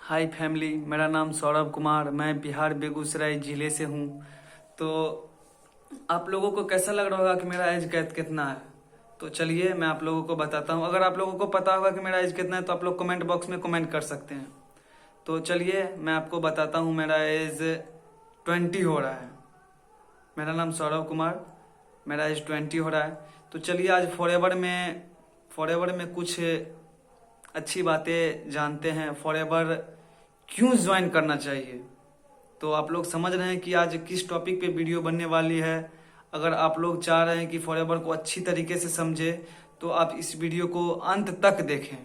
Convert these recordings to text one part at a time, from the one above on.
हाय family, मेरा नाम सौरभ कुमार, मैं बिहार बेगूसराय ज़िले से हूँ। तो आप लोगों को कैसा लग रहा होगा कि मेरा एज कितना है। तो चलिए मैं आप लोगों को बताता हूँ। अगर आप लोगों को पता होगा कि मेरा एज कितना है तो आप लोग कमेंट बॉक्स में कमेंट कर सकते हैं। तो चलिए मैं आपको बताता हूँ, मेरा एज 20 हो रहा है। मेरा नाम सौरभ कुमार, मेरा एज 20 हो रहा है। तो चलिए आज फॉरएवर में कुछ अच्छी बातें जानते हैं। फॉरएवर क्यों ज्वाइन करना चाहिए। तो आप लोग समझ रहे हैं कि आज किस टॉपिक पे वीडियो बनने वाली है। अगर आप लोग चाह रहे हैं कि फॉरएवर को अच्छी तरीके से समझे तो आप इस वीडियो को अंत तक देखें।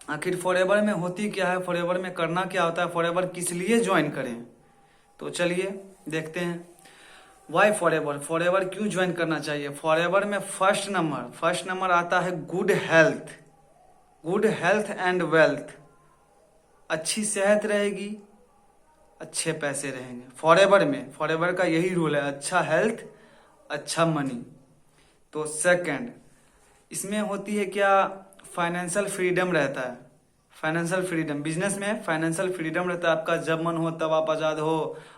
आखिर फॉरएवर में होती क्या है, फॉरएवर में करना क्या होता है, फॉरएवर किस लिए ज्वाइन करें। तो चलिए देखते हैं। वाई फॉरएवर, फॉरएवर क्यों ज्वाइन करना चाहिए। फॉरएवर में फर्स्ट नंबर आता है गुड हेल्थ एंड वेल्थ। अच्छी सेहत रहेगी, अच्छे पैसे रहेंगे। फॉरएवर का यही रूल है, अच्छा हेल्थ, अच्छा मनी। तो सेकंड, इसमें होती है क्या, फाइनेंशियल फ्रीडम रहता है। फाइनेंशियल फ्रीडम, बिजनेस में फाइनेंशियल फ्रीडम रहता है। आपका जब मन हो तब आप आज़ाद हो।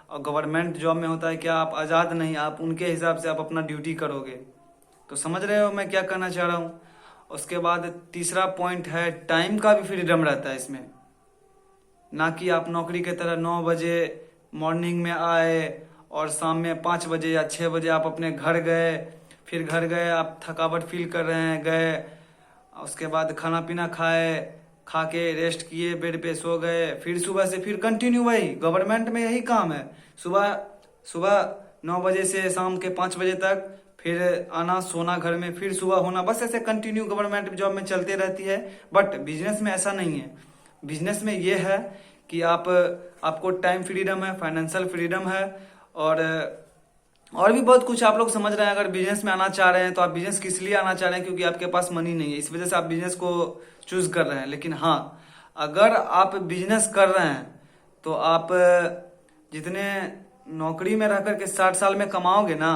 और गवर्नमेंट जॉब में होता है क्या, आप आज़ाद नहीं, आप उनके हिसाब से आप अपना ड्यूटी करोगे। तो समझ रहे हो मैं क्या कहना चाह रहा हूँ। उसके बाद तीसरा पॉइंट है, टाइम का भी फ्रीडम रहता है इसमें। ना कि आप नौकरी के तरह 9 बजे मॉर्निंग में आए और शाम में 5 बजे या 6 बजे आप अपने घर गए। फिर घर गए आप थकावट फील कर रहे हैं, गए उसके बाद खाना पीना खाए, खा के रेस्ट किए, बेड पे सो गए, फिर सुबह से फिर कंटिन्यू। वही गवर्नमेंट में यही काम है, सुबह सुबह 9 बजे से शाम के 5 बजे तक, फिर आना सोना घर में, फिर सुबह होना, बस ऐसे कंटिन्यू गवर्नमेंट जॉब में चलते रहती है। बट बिजनेस में ऐसा नहीं है। बिजनेस में ये है कि आपको टाइम फ्रीडम है, फाइनेंशियल फ्रीडम है, और भी बहुत कुछ आप लोग समझ रहे हैं। अगर बिजनेस में आना चाह रहे हैं तो आप बिजनेस किस लिए आना चाह रहे हैं, क्योंकि आपके पास मनी नहीं है, इस वजह से आप बिजनेस को चूज कर रहे हैं। लेकिन हाँ, अगर आप बिजनेस कर रहे हैं तो आप जितने नौकरी में रह करके 60 साल में कमाओगे ना,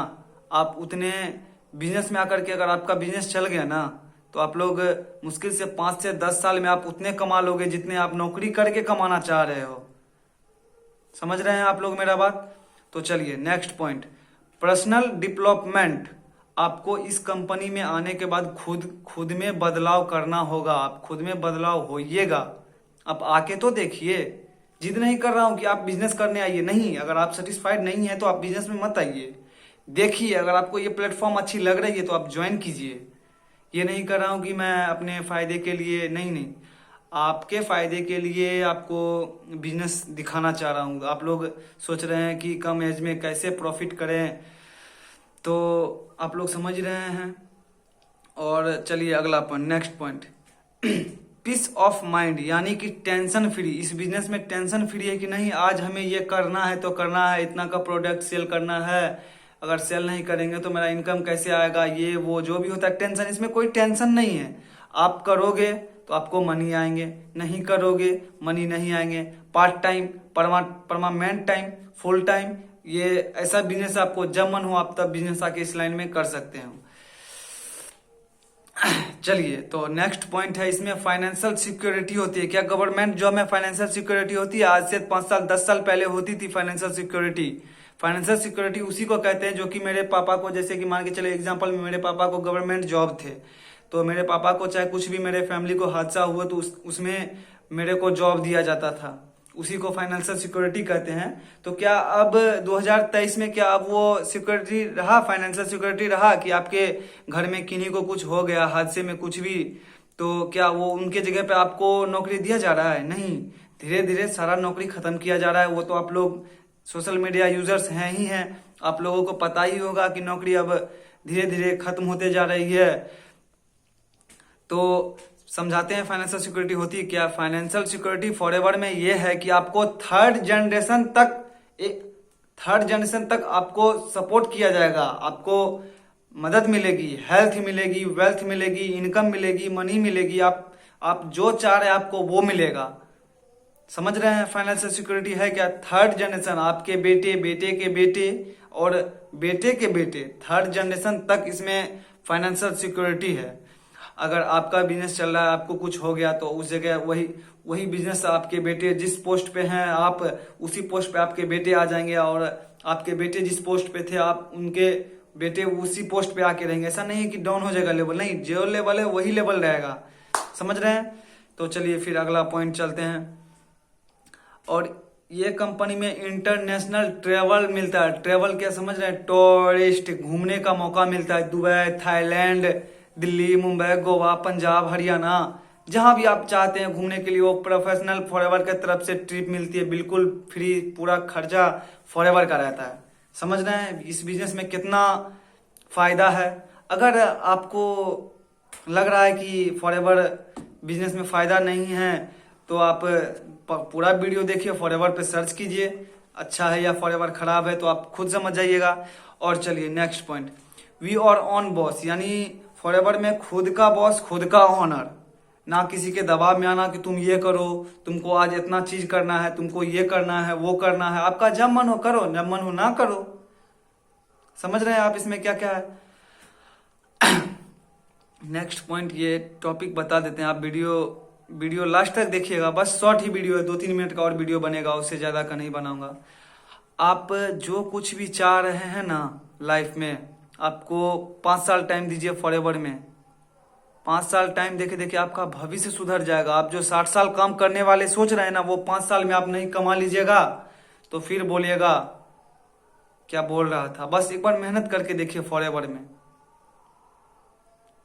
आप उतने बिजनेस में आकर के, अगर आपका बिजनेस चल गया ना, तो आप लोग मुश्किल से 5 से 10 साल में आप उतने कमा लोगे जितने आप नौकरी करके कमाना चाह रहे हो। समझ रहे हैं आप लोग मेरा बात। तो चलिए नेक्स्ट पॉइंट, पर्सनल डेवलपमेंट। आपको इस कंपनी में आने के बाद खुद में बदलाव करना होगा। आप खुद में बदलाव होइएगा। आप आके तो देखिए। जिद नहीं कर रहा हूं कि आप बिजनेस करने आइए, नहीं। अगर आप सेटिस्फाइड नहीं है तो आप बिजनेस में मत आइए। देखिए, अगर आपको ये प्लेटफॉर्म अच्छी लग रही है तो आप ज्वाइन कीजिए। ये नहीं कर रहा हूं कि मैं अपने फायदे के लिए, नहीं, आपके फायदे के लिए आपको बिजनेस दिखाना चाह रहा हूँ। आप लोग सोच रहे हैं कि कम एज में कैसे प्रॉफिट करें, तो आप लोग समझ रहे हैं। और चलिए अगला point, next point, peace of mind, यानी कि टेंशन फ्री। इस बिजनेस में टेंशन फ्री है कि नहीं, आज हमें ये करना है तो करना है, इतना का प्रोडक्ट सेल करना है, अगर सेल नहीं करेंगे तो मेरा इनकम कैसे आएगा, ये वो जो भी होता है टेंशन। इसमें कोई टेंशन नहीं है। आप करोगे तो आपको मनी आएंगे, नहीं करोगे मनी नहीं आएंगे। Part time, permanent time, full time, ये ऐसा बिजनेस आपको जब मन हो आप तब बिजनेस आके इस लाइन में कर सकते हो। चलिए, तो नेक्स्ट पॉइंट है, इसमें फाइनेंशियल सिक्योरिटी होती है क्या। गवर्नमेंट जॉब में फाइनेंशियल सिक्योरिटी होती है। आज से 5 साल 10 साल पहले होती थी फाइनेंशियल सिक्योरिटी। फाइनेंशियल सिक्योरिटी उसी को कहते हैं जो कि मेरे पापा को, जैसे कि मान के चले एग्जांपल में मेरे पापा को गवर्नमेंट जॉब थे, तो मेरे पापा को चाहे कुछ भी, मेरे फैमिली को हादसा हुआ तो उसमें मेरे को जॉब दिया जाता था। उसी को फाइनेंशियल सिक्योरिटी कहते हैं। तो क्या अब 2023 में क्या अब वो सिक्योरिटी रहा, फाइनेंशियल सिक्योरिटी रहा कि आपके घर में किन्हीं को कुछ हो गया हादसे में कुछ भी, तो क्या वो उनके जगह पे आपको नौकरी दिया जा रहा है। नहीं, धीरे धीरे सारा नौकरी खत्म किया जा रहा है। वो तो आप लोग सोशल मीडिया यूजर्स हैं ही हैं, आप लोगों को पता ही होगा कि नौकरी अब धीरे धीरे खत्म होते जा रही है। तो समझाते हैं फाइनेंशियल सिक्योरिटी होती है क्या। फाइनेंशियल सिक्योरिटी फॉरएवर में ये है कि आपको थर्ड जनरेशन तक आपको सपोर्ट किया जाएगा, आपको मदद मिलेगी, हेल्थ मिलेगी, वेल्थ मिलेगी, इनकम मिलेगी, मनी मिलेगी। आप जो चाह रहे हैं आपको वो मिलेगा। समझ रहे हैं फाइनेंशियल सिक्योरिटी है क्या। थर्ड जनरेशन, आपके बेटे, बेटे के बेटे और बेटे के बेटे, थर्ड जनरेशन तक इसमें फाइनेंशियल सिक्योरिटी है। अगर आपका बिजनेस चल रहा है, आपको कुछ हो गया तो उस जगह वही बिजनेस आपके बेटे जिस पोस्ट पे हैं आप उसी पोस्ट पे आपके बेटे आ जाएंगे, और आपके बेटे जिस पोस्ट पे थे आप उनके बेटे उसी पोस्ट पे आके रहेंगे। ऐसा नहीं है कि डाउन हो जाएगा लेवल, नहीं, जो लेवल है वही लेवल रहेगा। समझ रहे हैं? तो चलिए फिर अगला पॉइंट चलते हैं। और ये कंपनी में इंटरनेशनल ट्रेवल मिलता है। ट्रेवल क्या समझ रहे हैं? टूरिस्ट, घूमने का मौका मिलता है। दुबई, थाईलैंड, दिल्ली, मुंबई, गोवा, पंजाब, हरियाणा, जहां भी आप चाहते हैं घूमने के लिए वो प्रोफेशनल फॉरएवर की तरफ से ट्रिप मिलती है, बिल्कुल फ्री, पूरा खर्चा फॉरएवर का रहता है। समझ रहे हैं इस बिजनेस में कितना फायदा है? अगर आपको लग रहा है कि फॉरएवर बिजनेस में फायदा नहीं है तो आप पूरा वीडियो देखिए, फॉरएवर पे सर्च कीजिए, अच्छा है या फॉरएवर खराब है तो आप खुद समझ जाइएगा। और चलिए next point, we are on boss, यानी फॉरएवर में खुद का बॉस, खुद का ऑनर, ना किसी के दबाव में आना कि तुम ये करो, तुमको आज इतना चीज करना है, तुमको ये करना है, वो करना है। आपका जब मन हो करो, जब मन हो ना करो। समझ रहे हैं आप इसमें क्या क्या है? नेक्स्ट पॉइंट, ये टॉपिक बता देते हैं। आप वीडियो लास्ट तक देखिएगा, बस शॉर्ट ही वीडियो है, 2-3 मिनट का और वीडियो बनेगा, उससे ज्यादा का नहीं बनाऊंगा। आप जो कुछ भी चाह रहे हैं ना लाइफ में, आपको 5 साल टाइम दीजिए फॉरएवर में। 5 साल टाइम देखे देखे आपका भविष्य सुधर जाएगा। आप जो 60 साल काम करने वाले सोच रहे हैं ना, वो 5 साल में आप नहीं कमा लीजिएगा तो फिर बोलिएगा क्या बोल रहा था। बस एक बार मेहनत करके देखिए फॉरएवर में,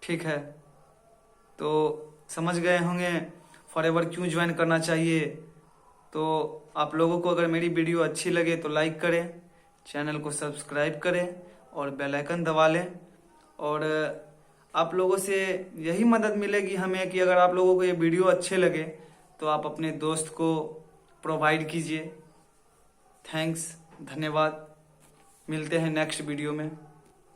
ठीक है? तो समझ गए होंगे फॉरएवर क्यों ज्वाइन करना चाहिए। तो आप लोगों को अगर मेरी वीडियो अच्छी लगे तो लाइक करें, चैनल को सब्सक्राइब करें और बेल आइकन दबा लें। और आप लोगों से यही मदद मिलेगी हमें कि अगर आप लोगों को ये वीडियो अच्छे लगे तो आप अपने दोस्त को प्रोवाइड कीजिए। थैंक्स, धन्यवाद। मिलते हैं नेक्स्ट वीडियो में।